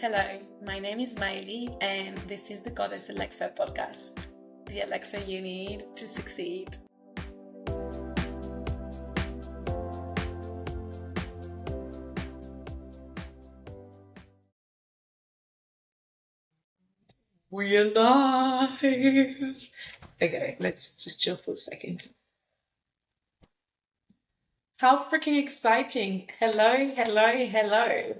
Hello, my name is Miley, and this is the Goddess Elixir podcast, the elixir you need to succeed. We're live! Okay, let's just chill for a second. How freaking exciting! Hello.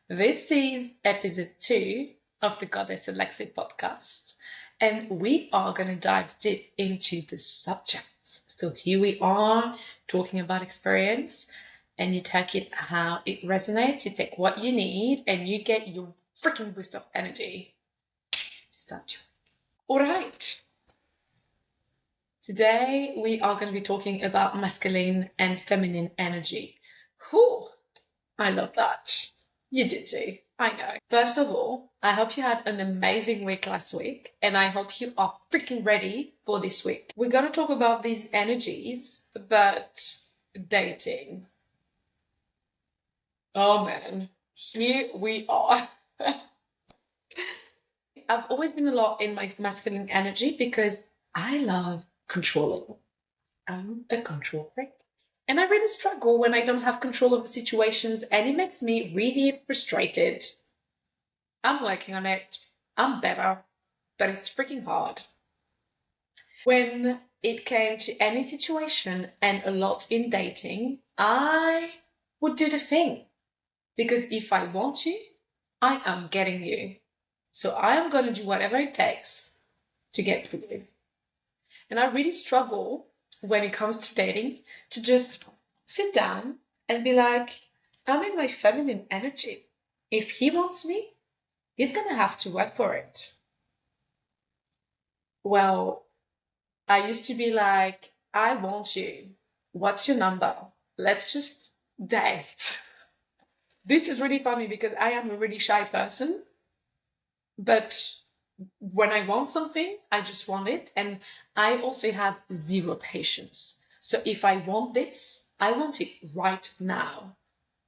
This is episode 2 of the Goddess Elixir podcast, and we are going to dive deep into the subjects. So here we are talking about experience, and you take it how it resonates, you take what you need, and you get your freaking boost of energy to start your week. All right. Today we are going to be talking about masculine and feminine energy. Whew, I love that. You do too. I know. First of all, I hope you had an amazing week last week, and I hope you are freaking ready for this week. We're going to talk about these energies, but dating. Oh man, here we are. I've always been a lot in my masculine energy because I love controlling. I'm a control freak. And I really struggle when I don't have control over situations, and it makes me really frustrated. I'm working on it. I'm better, but it's freaking hard. When it came to any situation and a lot in dating, I would do the thing. Because if I want you, I am getting you. So I am going to do whatever it takes to get to you. And I really struggle when it comes to dating to just sit down and be like, I'm in my feminine energy. If he wants me, he's going to have to work for it. Well, I used to be like, I want you. What's your number? Let's just date. This is really funny because I am a really shy person, but when I want something, I just want it. And I also have zero patience. So if I want this, I want it right now.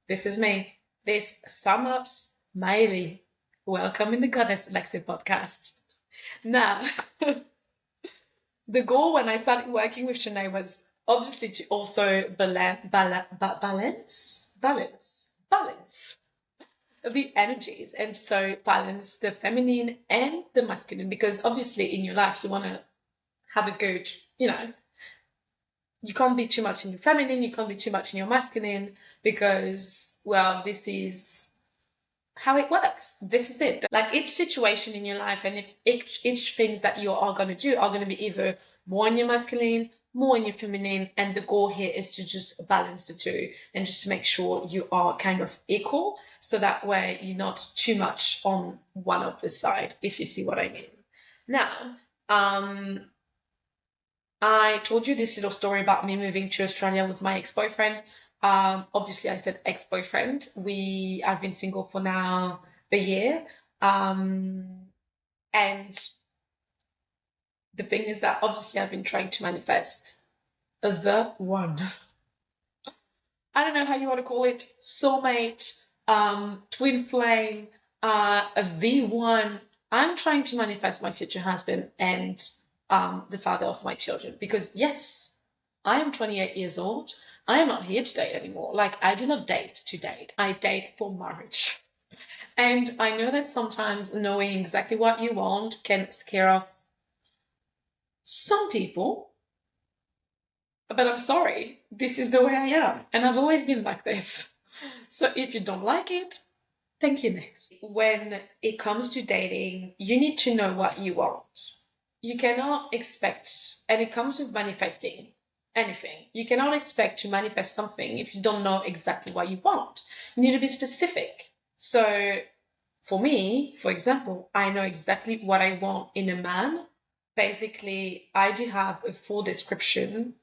This is me. This sum ups Miley. Welcome in the Goddess Elixir podcast. Now, the goal when I started working with Shanae was obviously to also balance the energies, and so balance the feminine and the masculine, because obviously in your life you want to have a good, you can't be too much in your feminine, you can't be too much in your masculine, because, well, this is how it works. This is it. Like each situation in your life, and if each things that you are going to do are going to be either more in your masculine, more in your feminine, and the goal here is to just balance the two and just to make sure you are kind of equal, so that way you're not too much on one of the side, if you see what I mean. Now, I told you this little story about me moving to Australia with my ex-boyfriend. Obviously I said ex-boyfriend. I've been single for now a year. And the thing is that obviously I've been trying to manifest the one. I don't know how you want to call it, soulmate, twin flame, a V1. I'm trying to manifest my future husband and the father of my children, because yes, I am 28 years old. I am not here to date anymore. Like, I do not date to date. I date for marriage. And I know that sometimes knowing exactly what you want can scare off some people. But I'm sorry, this is the way I am. And I've always been like this. So if you don't like it, thank you next. When it comes to dating, you need to know what you want. You cannot expect, and it comes with manifesting anything, you cannot expect to manifest something if you don't know exactly what you want. You need to be specific. So for me, for example, I know exactly what I want in a man. Basically, I do have a full description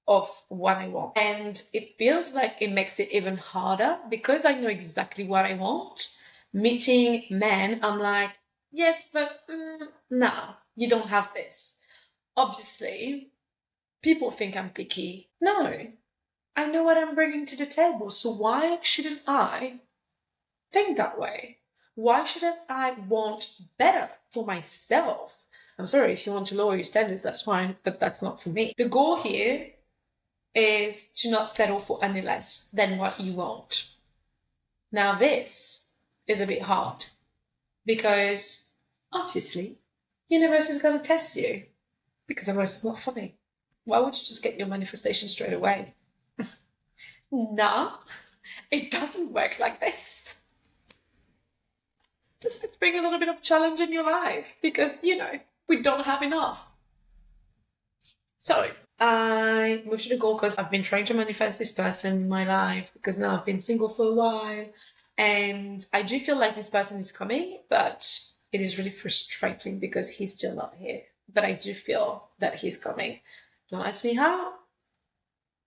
of what I want. And it feels like it makes it even harder because I know exactly what I want. Meeting men, I'm like, yes, but no, you don't have this. Obviously, people think I'm picky. No, I know what I'm bringing to the table, so why shouldn't I think that way? Why shouldn't I want better for myself? I'm sorry, if you want to lower your standards, that's fine, but that's not for me. The goal here is to not settle for any less than what you want. Now, this is a bit hard because obviously, universe is going to test you because otherwise it's not funny. Why would you just get your manifestation straight away? Nah, it doesn't work like this. Just let's bring a little bit of challenge in your life because, we don't have enough. So I moved to the goal because I've been trying to manifest this person in my life because now I've been single for a while. And I do feel like this person is coming, but it is really frustrating because he's still not here. But I do feel that he's coming. Don't ask me how.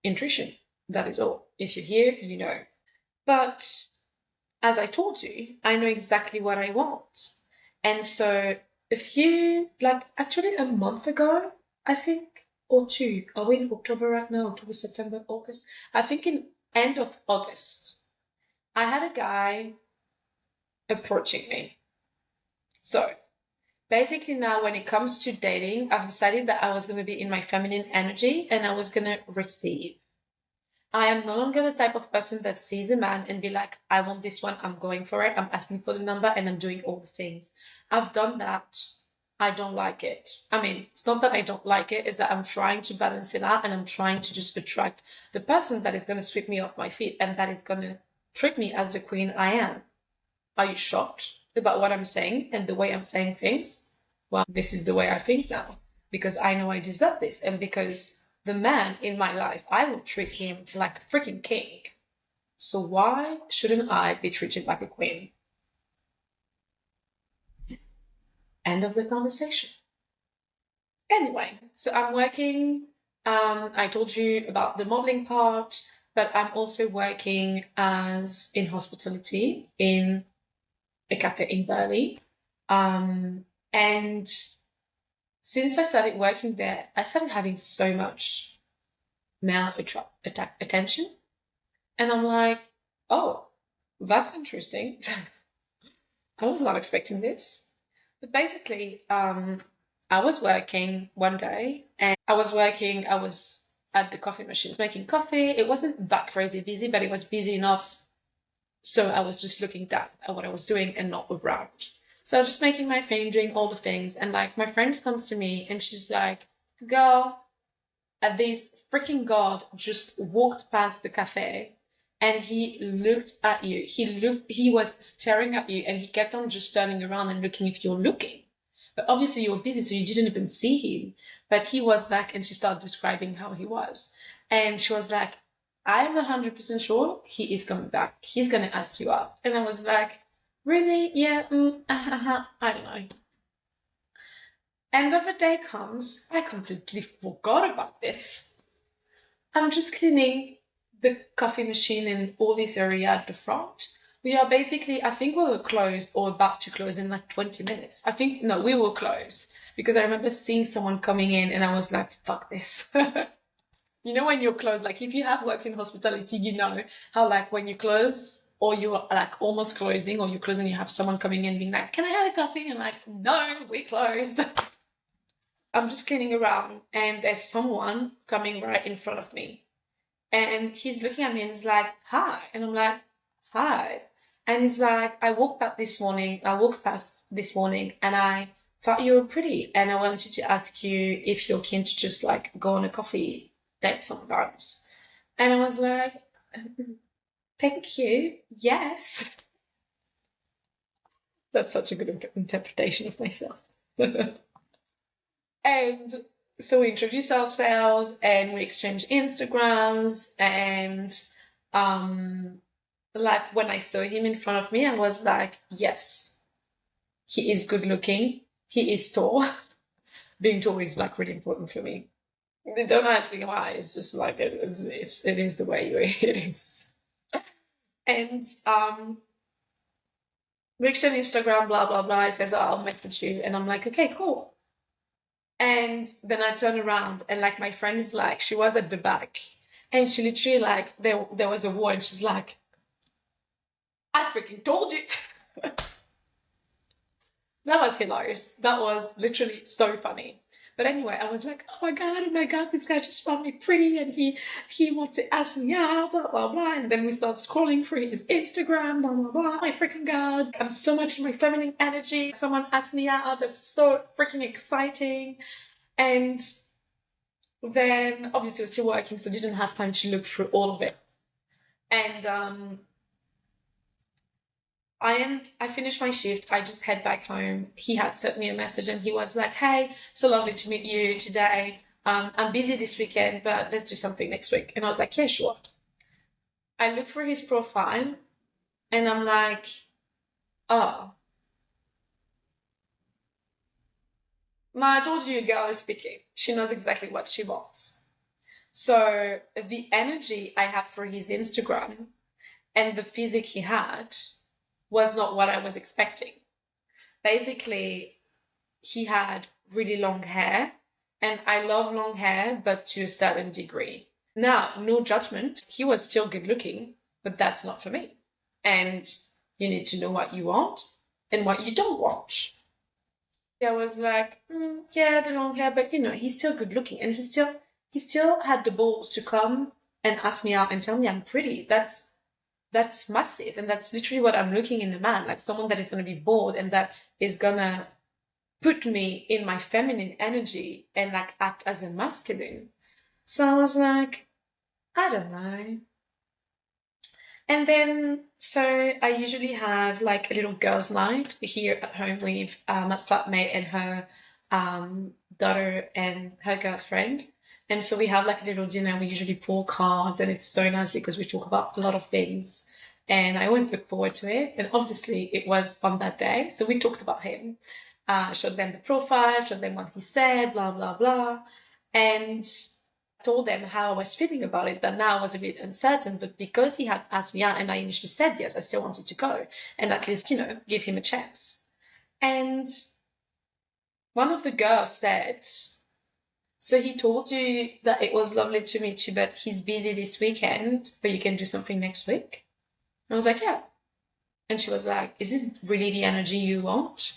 Intuition. That is all. If you're here, you know. But as I told you, I know exactly what I want. And so actually a month ago, I think, or two, are we in October right now? October, September, August? I think in end of August, I had a guy approaching me. So basically now when it comes to dating, I've decided that I was going to be in my feminine energy and I was going to receive. I am no longer the type of person that sees a man and be like, I want this one, I'm going for it, I'm asking for the number and I'm doing all the things. I've done that. I don't like it. I mean, it's not that I don't like it, it's that I'm trying to balance it out and I'm trying to just attract the person that is going to sweep me off my feet and that is going to treat me as the queen I am. Are you shocked about what I'm saying and the way I'm saying things? Well, this is the way I think now because I know I deserve this and because the man in my life, I will treat him like a freaking king. So why shouldn't I be treated like a queen? End of the conversation. Anyway, so I'm working. I told you about the modeling part, but I'm also working as in hospitality in a cafe in Bali. And since I started working there, I started having so much male attention. And I'm like, oh, that's interesting. I was not expecting this. But basically, I was working one day and I was at the coffee machines making coffee. It wasn't that crazy busy, but it was busy enough. So I was just looking down at what I was doing and not around. So I was just making my thing, doing all the things. And like my friend comes to me and she's like, girl, this freaking god just walked past the cafe and he looked at you. He was staring at you and he kept on just turning around and looking if you're looking. But obviously you were busy, so you didn't even see him. But he was like, and she started describing how he was. And she was like, I'm 100% sure he is coming back. He's going to ask you out. And I was like, really? Yeah, I don't know. End of the day comes, I completely forgot about this. I'm just cleaning the coffee machine in all this area at the front. We are basically, I think we were closed or about to close in like 20 minutes. No, we were closed because I remember seeing someone coming in and I was like, fuck this. You know, when you're closed, like if you have worked in hospitality, you know how like when you close or you're like almost closing or you're closing, you have someone coming in being like, can I have a coffee? And like, no, we're closed. I'm just cleaning around and there's someone coming right in front of me. And he's looking at me and he's like, hi. And I'm like, hi. And he's like, I walked past this morning and I thought you were pretty. And I wanted to ask you if you're keen to just like go on a coffee date sometimes. And I was like, thank you. Yes. That's such a good interpretation of myself. And so we introduced ourselves and we exchanged Instagrams and like when I saw him in front of me, I was like, yes, he is good looking. He is tall. Being tall is like really important for me. Don't ask me why. It's just like it is the way it is. And we exchanged Instagram, blah blah blah. He says, oh, I'll message you, and I'm like, okay, cool. And then I turn around and like my friend is like, she was at the back and she literally like, there was a wall and she's like, I freaking told you. That was hilarious. That was literally so funny. But anyway, I was like, oh my god, this guy just found me pretty and he wants to ask me out, blah blah blah. And then we start scrolling through his Instagram, blah blah blah. My freaking god, I'm so much in my feminine energy. Someone asked me out, that's so freaking exciting. And then obviously I was still working, so I didn't have time to look through all of it. And I finished my shift. I just head back home. He had sent me a message and he was like, "Hey, so lovely to meet you today. I'm busy this weekend, but let's do something next week." And I was like, "Yeah, sure." I look for his profile and I'm like, "Oh, now I told you a girl is speaking. She knows exactly what she wants." So the energy I had for his Instagram and the physique he had was not what I was expecting. Basically, he had really long hair, and I love long hair, but to a certain degree. Now, no judgment, he was still good looking, but that's not for me. And you need to know what you want and what you don't want. I was like, yeah, the long hair, but he's still good looking, and he still had the balls to come and ask me out and tell me I'm pretty. That's massive, and that's literally what I'm looking in a man, like someone that is going to be bold and that is gonna put me in my feminine energy and like act as a masculine. So I was like, I don't know. And then, so I usually have like a little girls' night here at home with my flatmate and her daughter and her girlfriend. And so we have like a little dinner. We usually pull cards, and it's so nice because we talk about a lot of things. And I always look forward to it. And obviously, it was on that day. So we talked about him, showed them the profile, showed them what he said, blah, blah, blah. And told them how I was feeling about it, that now I was a bit uncertain, but because he had asked me out and I initially said yes, I still wanted to go and at least, give him a chance. And one of the girls said, "So he told you that it was lovely to meet you, but he's busy this weekend, but you can do something next week?" And I was like, "Yeah." And she was like, "Is this really the energy you want?"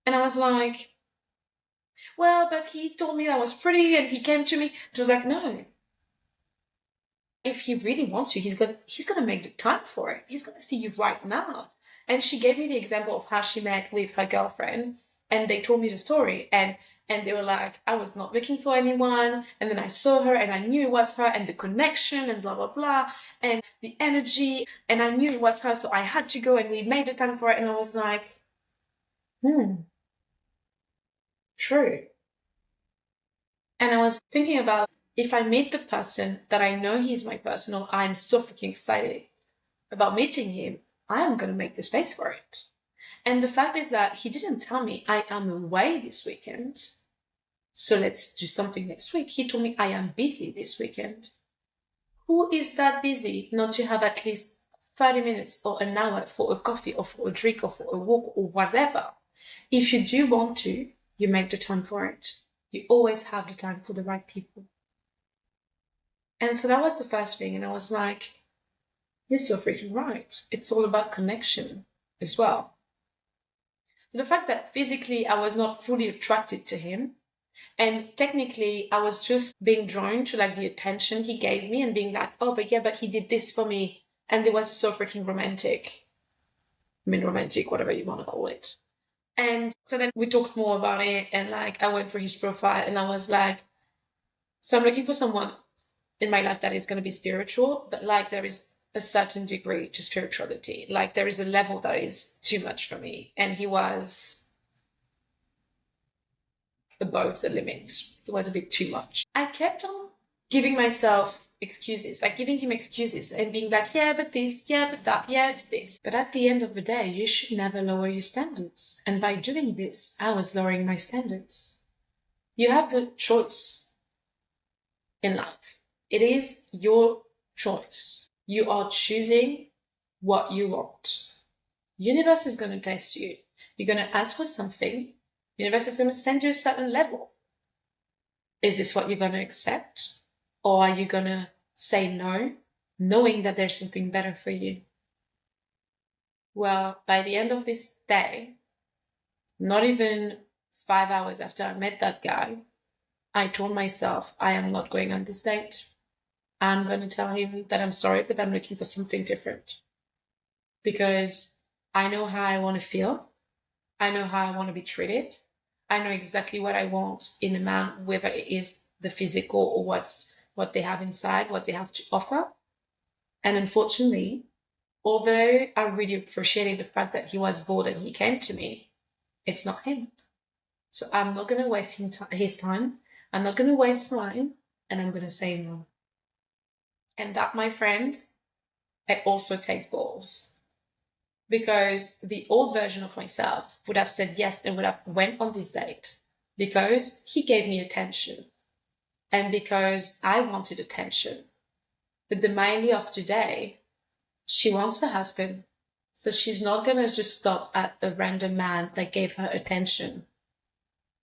And I was like, "Well, but he told me that was pretty and he came to me." She was like, "No, if he really wants you, he's gonna make the time for it. He's gonna see you right now." And she gave me the example of how she met with her girlfriend, and they told me the story, and they were like, "I was not looking for anyone, and then I saw her and I knew it was her, and the connection and blah blah blah, and the energy, and I knew it was her, so I had to go and we made the time for it." And I was like, true. And I was thinking about, if I meet the person that I know he's my person, or I'm so freaking excited about meeting him, I am going to make the space for it. And the fact is that he didn't tell me I am away this weekend, so let's do something next week. He told me I am busy this weekend. Who is that busy not to have at least 30 minutes or an hour for a coffee or for a drink or for a walk or whatever? If you do want to, you make the time for it. You always have the time for the right people. And so that was the first thing. And I was like, yes, you're freaking right. It's all about connection as well. The fact that physically I was not fully attracted to him, and technically I was just being drawn to like the attention he gave me and being like, oh, but yeah, but he did this for me. And it was so freaking romantic. I mean, romantic, whatever you want to call it. And so then we talked more about it, and like I went for his profile and I was like, so I'm looking for someone in my life that is going to be spiritual, but like there is a certain degree to spirituality. Like there is a level that is too much for me. And he was above the limits. It was a bit too much. I kept on giving myself excuses, like giving him excuses and being like, yeah, but this, yeah, but that, yeah, but this. But at the end of the day, you should never lower your standards. And by doing this, I was lowering my standards. You have the choice in life. It is your choice. You are choosing what you want. Universe is going to test you. You're going to ask for something. Universe is going to send you a certain level. Is this what you're going to accept? Or are you going to say no, knowing that there's something better for you? Well, by the end of this day, not even 5 hours after I met that guy, I told myself I am not going on this date. I'm going to tell him that I'm sorry, but I'm looking for something different because I know how I want to feel. I know how I want to be treated. I know exactly what I want in a man, whether it is the physical or what they have inside, what they have to offer. And unfortunately, although I really appreciated the fact that he was bold and he came to me, it's not him. So I'm not going to waste his time. I'm not going to waste mine. And I'm going to say no. And that, my friend, it also takes balls. Because the old version of myself would have said yes and would have went on this date because he gave me attention and because I wanted attention. But the Miley of today, she wants a husband. So she's not going to just stop at a random man that gave her attention.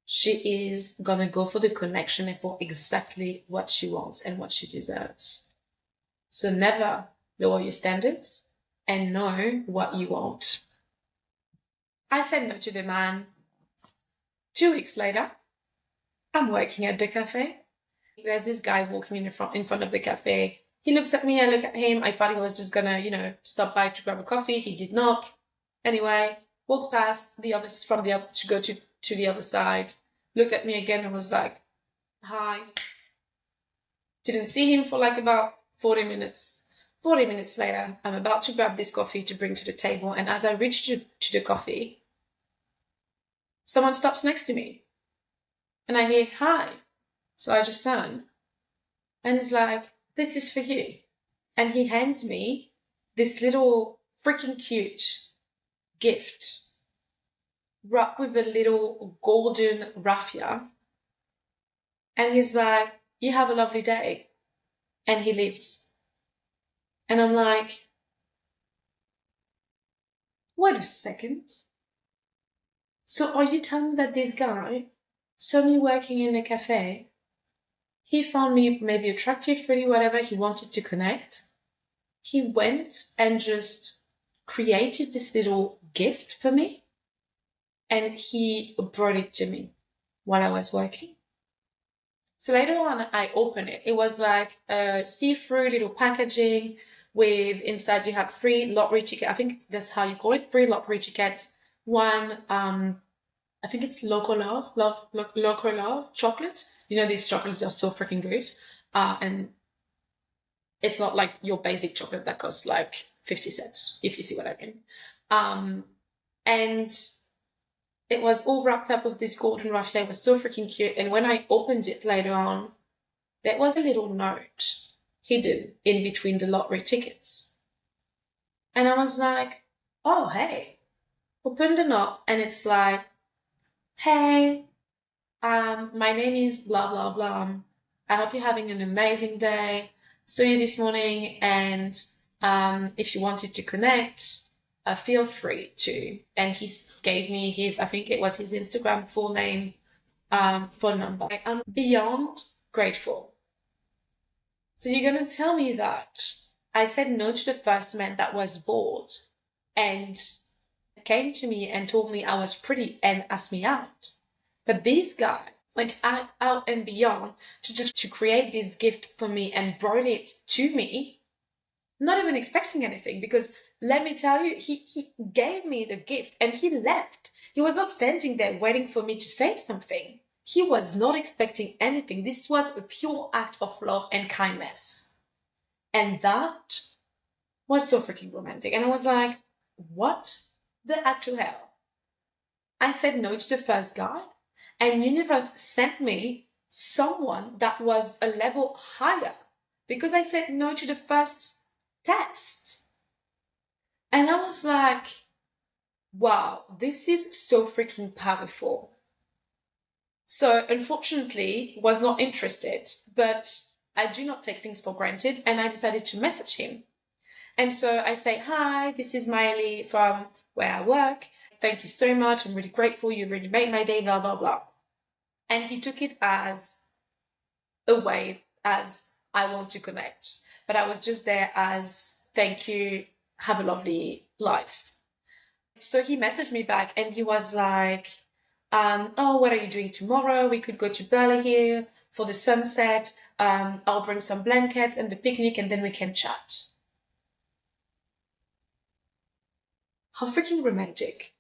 She is going to go for the connection and for exactly what she wants and what she deserves. So never lower your standards and know what you want. I said no to the man. 2 weeks later, I'm working at the cafe. There's this guy walking in front of the cafe. He looks at me, I look at him. I thought he was just gonna, stop by to grab a coffee. He did not. Anyway, walked past the other to go to the other side. Looked at me again and was like, hi. Didn't see him for like about 40 minutes. 40 minutes later, I'm about to grab this coffee to bring to the table, and as I reach to the coffee, someone stops next to me. And I hear, hi. So I just turn. And he's like, this is for you. And he hands me this little freaking cute gift wrapped with a little golden raffia. And he's like, you have a lovely day. And he leaves. And I'm like, wait a second. So are you telling me that this guy saw me working in a cafe? He found me maybe attractive, pretty, whatever. He wanted to connect. He went and just created this little gift for me. And he brought it to me while I was working. So later on, I opened it. It was like a see-through little packaging with inside you have free lottery ticket. I think that's how you call it, free lottery tickets. One, I think it's Loco Love chocolate. These chocolates are so freaking good. And it's not like your basic chocolate that costs like 50 cents, if you see what I mean. And it was all wrapped up with this golden raffia. It was so freaking cute. And when I opened it later on, there was a little note hidden in between the lottery tickets. And I was like, oh, hey. Opened the note and it's like, hey, my name is blah, blah, blah. I hope you're having an amazing day. Saw you this morning and if you wanted to connect, feel free to. And he gave me I think it was his Instagram full name, phone number. I'm beyond grateful. So you're going to tell me that I said no to the first man that was bored and came to me and told me I was pretty and asked me out. But this guy went out and beyond to create this gift for me and brought it to me, not even expecting anything, because let me tell you, he gave me the gift and he left. He was not standing there waiting for me to say something. He was not expecting anything. This was a pure act of love and kindness. And that was so freaking romantic. And I was like, what the actual hell? I said no to the first guy, and universe sent me someone that was a level higher because I said no to the first test. And I was like, wow, this is so freaking powerful. So unfortunately, was not interested, but I do not take things for granted, and I decided to message him. And so I say, hi, this is Miley from where I work. Thank you so much. I'm really grateful. You really made my day, blah, blah, blah. And he took it as a way, as I want to connect. But I was just there as, thank you, have a lovely life. So he messaged me back and he was like, oh, what are you doing tomorrow? We could go to Burley here for the sunset. I'll bring some blankets and the picnic and then we can chat. How freaking romantic.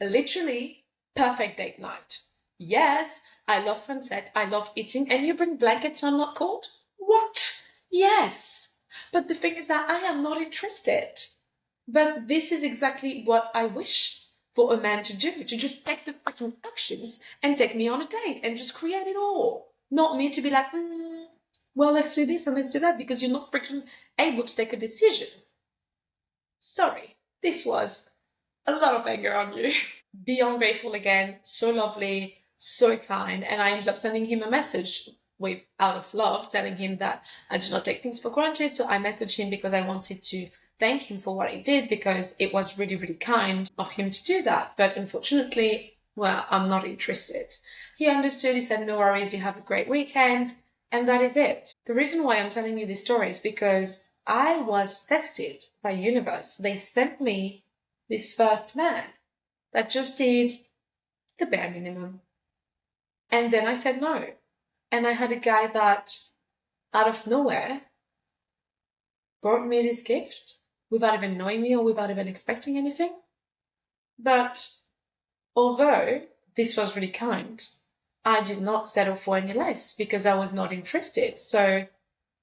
Literally perfect date night. Yes, I love sunset. I love eating. And you bring blankets so I'm not cold? What? Yes. But the thing is that I am not interested. But this is exactly what I wish for a man to do, to just take the fucking actions and take me on a date and just create it all. Not me to be like, well, let's do this and let's do that because you're not freaking able to take a decision. Sorry, this was a lot of anger on you. Beyond grateful again, so lovely, so kind. And I ended up sending him a message out of love, telling him that I do not take things for granted. So I messaged him because I wanted to thank him for what he did because it was really, really kind of him to do that. But unfortunately, well, I'm not interested. He understood. He said, no worries, you have a great weekend. And that is it. The reason why I'm telling you this story is because I was tested by universe. They sent me this first man that just did the bare minimum. And then I said no. And I had a guy that, out of nowhere, brought me this gift without even knowing me or without even expecting anything. But although this was really kind, I did not settle for any less because I was not interested. So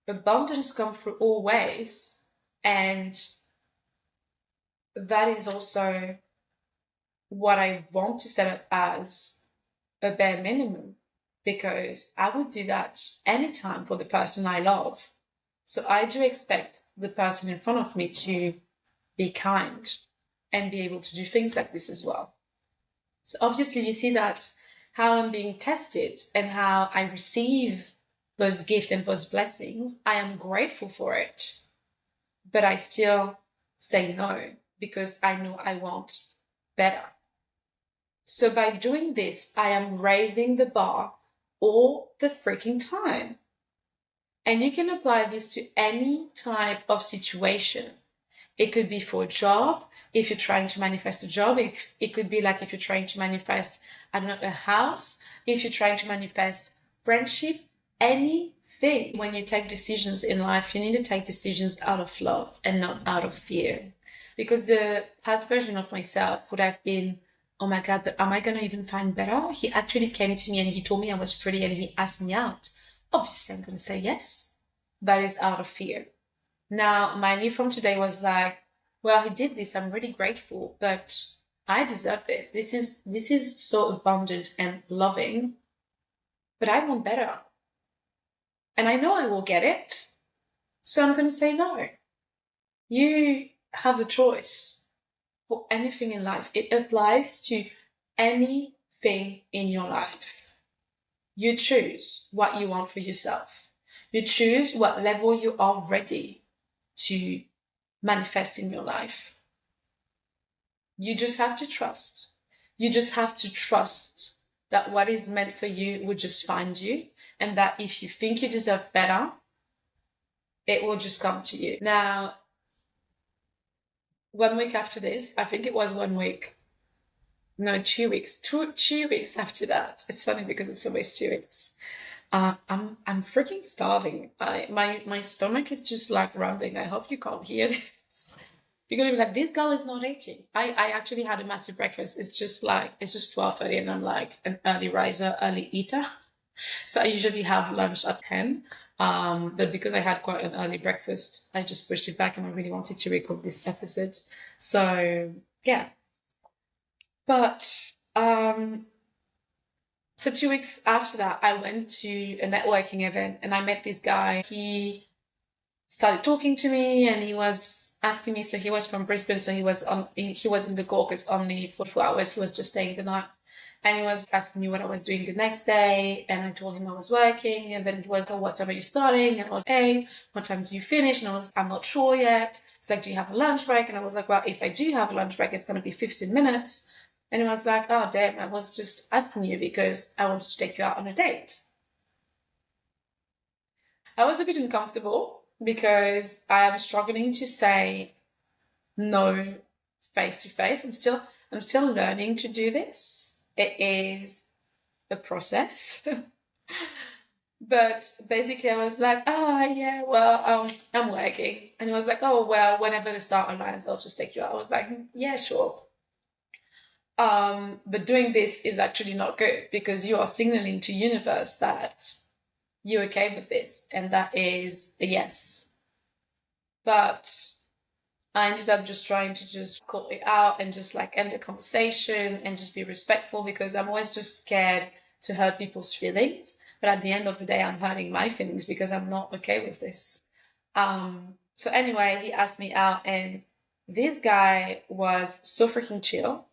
abundance comes through all ways. And that is also what I want to set up as a bare minimum, because I would do that anytime for the person I love. So I do expect the person in front of me to be kind and be able to do things like this as well. So obviously you see that how I'm being tested and how I receive those gifts and those blessings, I am grateful for it. But I still say no because I know I want better. So by doing this, I am raising the bar all the freaking time. And you can apply this to any type of situation. It could be for a job, if you're trying to manifest a job. It could be like if you're trying to manifest, I don't know, a house. If you're trying to manifest friendship, anything. When you take decisions in life, you need to take decisions out of love and not out of fear. Because the past version of myself would have been, oh my God, but am I going to even find better? He actually came to me and he told me I was pretty and he asked me out. Obviously, I'm going to say yes. That is out of fear. Now, my new from today was like, well, he did this. I'm really grateful, but I deserve this. This is so abundant and loving, but I want better. And I know I will get it. So I'm going to say no. You have a choice for anything in life. It applies to anything in your life. You choose what you want for yourself. You choose what level you are ready to manifest in your life. You just have to trust. You just have to trust that what is meant for you will just find you, and that if you think you deserve better, it will just come to you. Now, 1 week after this, I think it was 1 week. No, 2 weeks. Two weeks after that. It's funny because it's always 2 weeks. I'm freaking starving. My stomach is just like rumbling. I hope you can't hear this. You're gonna be like, this girl is not eating. I actually had a massive breakfast. It's just 12:30 and I'm like an early riser, early eater. So I usually have lunch at 10. But because I had quite an early breakfast, I just pushed it back and I really wanted to record this episode. So yeah. But so 2 weeks after that, I went to a networking event and I met this guy. He started talking to me and he was asking me, so he was from Brisbane, so he was in the Gold Coast only for 4 hours. He was just staying the night. And he was asking me what I was doing the next day. And I told him I was working. And then he was, oh, what time are you starting? And I was, hey, what time do you finish? And I'm not sure yet. He's like, do you have a lunch break? And I was like, well, if I do have a lunch break, it's going to be 15 minutes. And he was like, oh, damn, I was just asking you because I wanted to take you out on a date. I was a bit uncomfortable because I am struggling to say no face to face. I'm still learning to do this. It is a process. But basically I was like, oh yeah, well, I'm working. And he was like, oh well, whenever the start aligns, I'll just take you out. I was like, yeah, sure. But doing this is actually not good because you are signaling to universe that you're okay with this, and that is a yes. But I ended up just trying to just call it out and just like end the conversation and just be respectful because I'm always just scared to hurt people's feelings. But at the end of the day, I'm hurting my feelings because I'm not okay with this. So anyway, he asked me out, and this guy was so freaking chill.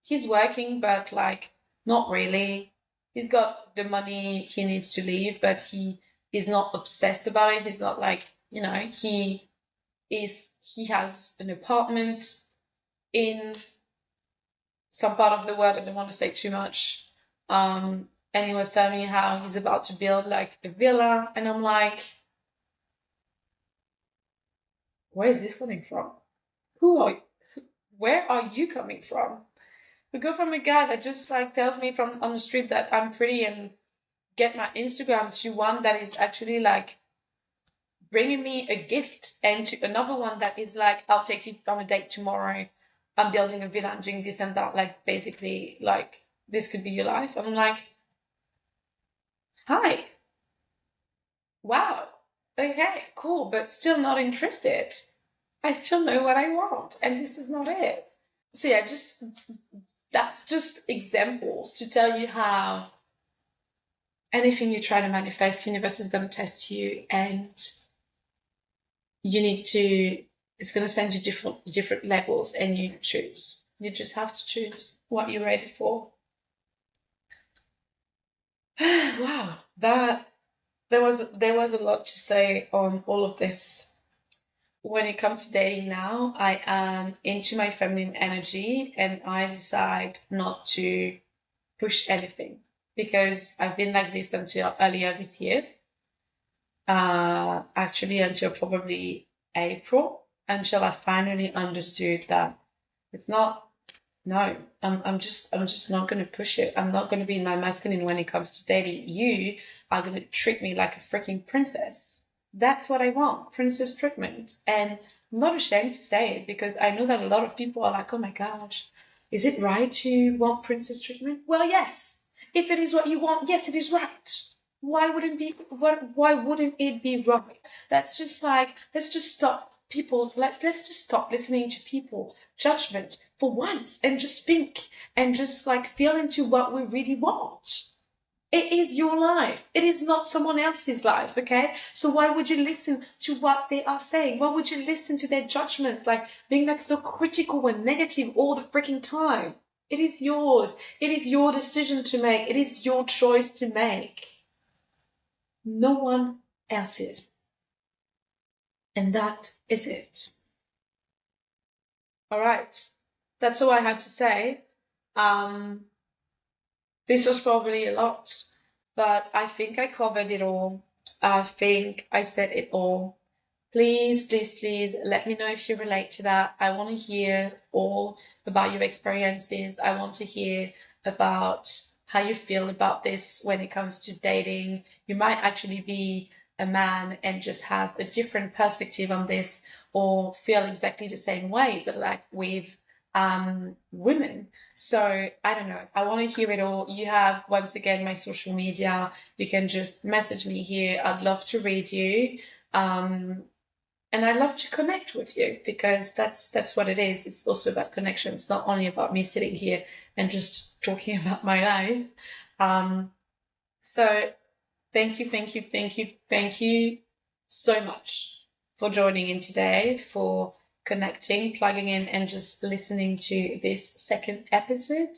He's working, but like not really. He's got the money he needs to leave, but he is not obsessed about it. He's not like, he has an apartment in some part of the world. I don't want to say too much. And he was telling me how he's about to build like a villa, and I'm like, where is this coming from? Where are you coming from? We go from a guy that just like tells me from on the street that I'm pretty and get my Instagram to one that is actually like bringing me a gift, and to another one that is like, I'll take you on a date tomorrow. I'm building a villa. I'm doing this and that. Like basically like this could be your life. I'm like, hi. Wow. Okay, cool. But still not interested. I still know what I want, and this is not it. So yeah, that's just examples to tell you how anything you try to manifest, universe is going to test you, and it's going to send you different levels, and you choose. You just have to choose what you're ready for. Wow, there was a lot to say on all of this. When it comes to dating now, I am into my feminine energy, and I decide not to push anything because I've been like this until earlier this year. Actually until probably April, until I finally understood that it's not, no, I'm just not going to push it. I'm not going to be in my masculine when it comes to dating. You are going to treat me like a freaking princess. That's what I want, princess treatment. And I'm not ashamed to say it because I know that a lot of people are like, oh my gosh, is it right to want princess treatment? Well, yes. If it is what you want, yes, it is right. Why wouldn't it be right? That's just like, let's just stop let's just stop listening to people judgment for once and just think and just like feel into what we really want. It is your life. It is not someone else's life, okay? So why would you listen to what they are saying? Why would you listen to their judgment, like being like so critical and negative all the freaking time? It is yours. It is your decision to make. It is your choice to make. No one else's. And that is it. All right. That's all I had to say. This was probably a lot, but I think I covered it all. I think I said it all. Please, please, please let me know if you relate to that. I want to hear all about your experiences. I want to hear about how you feel about this when it comes to dating. You might actually be a man and just have a different perspective on this, or feel exactly the same way, but like with women. So I don't know. I want to hear it all. You have, once again, my social media. You can just message me here. I'd love to read you. And I love to connect with you because that's what it is. It's also about connection. It's not only about me sitting here and just talking about my life. So thank you so much for joining in today, for connecting, plugging in, and just listening to this second episode.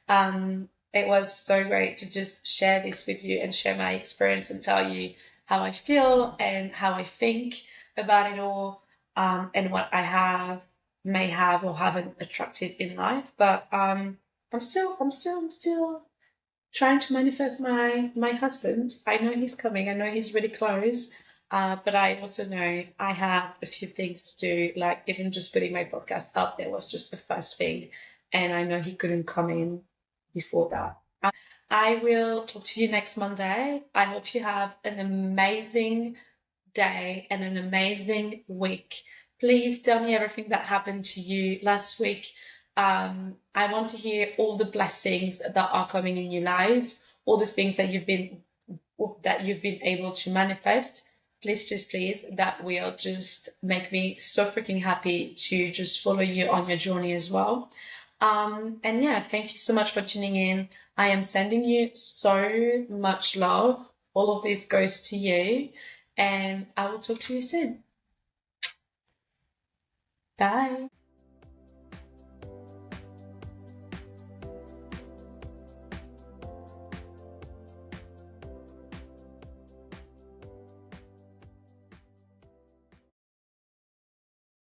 It was so great to just share this with you and share my experience and tell you how I feel and how I think about it all, and what I may have or haven't attracted in life. But I'm still trying to manifest my husband. I know he's coming. I know he's really close. But I also know I have a few things to do, like even just putting my podcast up there was just the first thing. And I know he couldn't come in before that. I will talk to you next Monday. I hope you have an amazing day and an amazing week. Please tell me everything that happened to you last week. I want to hear all the blessings that are coming in your life, all the things that you've been able to manifest. Please, please, please, that will just make me so freaking happy to just follow you on your journey as well. And yeah, thank you so much for tuning in. I am sending you so much love. All of this goes to you, and I will talk to you soon. Bye.